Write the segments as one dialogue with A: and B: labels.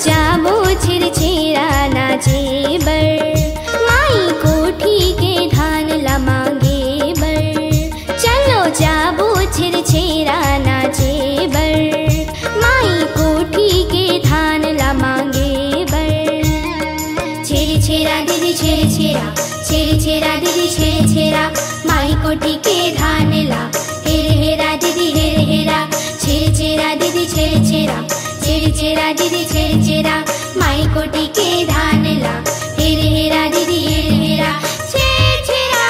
A: जाबो छिरछिरा नाचे बर माई कोठी के धान ला मांगे बर। चलो जाबो छिरछिरा नाचे बर माई कोठी के धान ला मांगे बर। छिरछिरा दीदी छिरछिरा छिरछिरा दीदी छिरछिरा माई कोठी के धान ला हेर हेरा दीदी हेर हेरा। छिरछिरा दीदी छिरछिरा छिरछिरा दीदी छिरछिरा माई कोठी के धान ला हेर हेरा दीदी हेर हेरा। छिरछिरा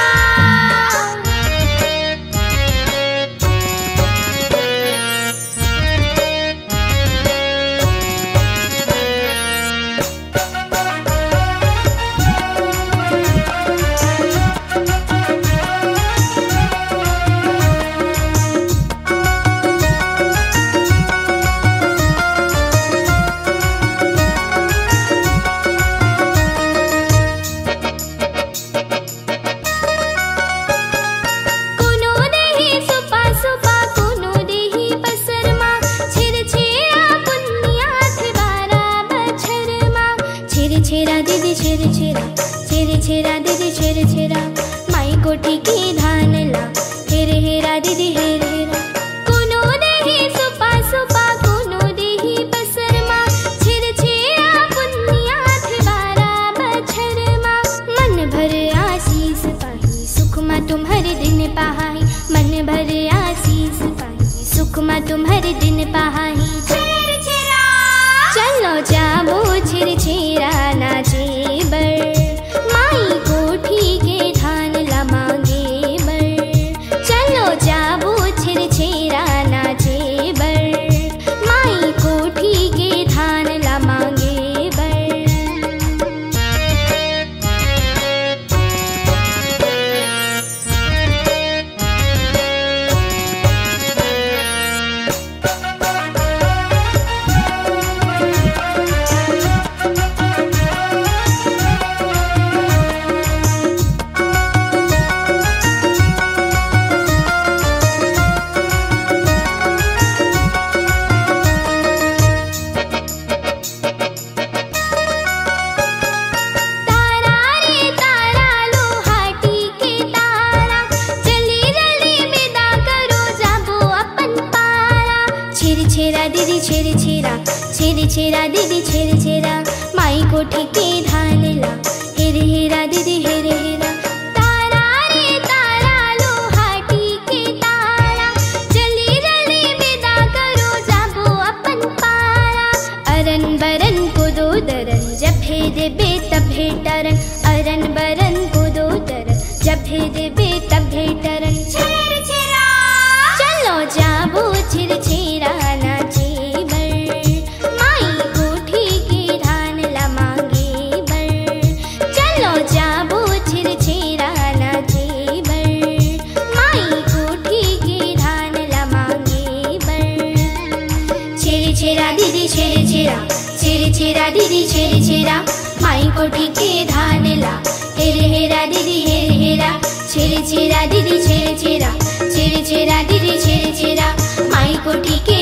A: छिरछिरा दीदी छिरछिरा छिरछिरा दीदी छिरछिरा माई कोठी के धान ला हेर हेरा दीदी हेर हेरा। कोनो देही सुपा सुपा कोनो देही बसरमा छिरछिरा पुनिया बारा बछरमा। मन भर आशीष पाही सुख मा तुम्हारे दिन पाही मन भर आशीष पाही सुख मा तुम्हारे दिन पाही। चलो जाबो छिरछिरा नाचे बर माई कोठी के धान ला मांगे बर। चलो जाबो छिरछिरा नाचे बर माई कोठी के धान ला मांगे बर। छिरछिरा दीदी छिरछिरा छिरछिरा दीदी छिरछिरा माई कोठी के धान ला हेर हेरा दीदी हेर हेरा। तारा रे तारा लो हाटी के तारा चली रली विदा करो जाबो अपन पारा। अरन बरन को दो दरन जब हे देबे तब हे टरन अरन बरन को दो दरन जब हे देबे तब हे टरन। छिरछिरा चलो जाबो छिरछिरा नाचे बर माई कोठी के धान ला मांगे बर। चलो जाबो छिरछिरा नाचे बर माई कोठी के धान ला मांगे बर। छिरछिरा दीदी छिरछिरा छिरछिरा दीदी छिरछिरा माई कोठी के धान ला हेर हेरा दीदी हेर हेरा। छिरछिरा दीदी छिरछिरा छिरछिरा दीदी छिरछिरा माई कोठी के